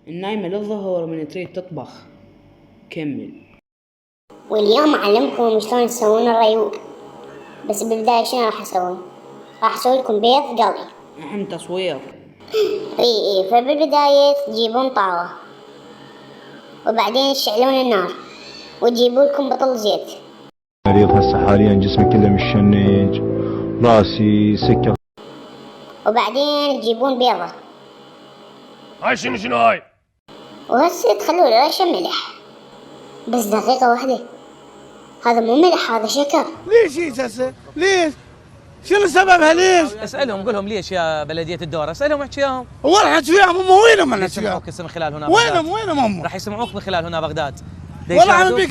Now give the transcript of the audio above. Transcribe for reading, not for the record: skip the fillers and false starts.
النايمة للظهور من تريد تطبخ. كمل. واليوم أعلمكم شلون تسوون الريوق. بس بالبداية شنو راح أسوي؟ راح أسوي لكم بيض قلي. تصوير. اي فبالبداية تجيبون طاوة، وبعدين تشعلون النار وتجيبون لكم بطل زيت. مريض هسه حاليا جسمي كله مشنج، راسي سكر. وبعدين تجيبون بيضة. هاي شنو هاي؟ وهسه تخلون رشة ملح. بس دقيقة واحدة، هذا مو ملح، هذا شكر. ليش هسه؟ ليش؟ شنو سببها ليش؟ اسألهم، قول لهم ليش يا بلدية الدورة، اسألهم احكي وياهم. هو راح احكي وياهم؟ هم وينهم؟ انا يسمعوك من خلال هنا وينهم هم؟ راح يسمعوك من خلال هنا بغداد. والله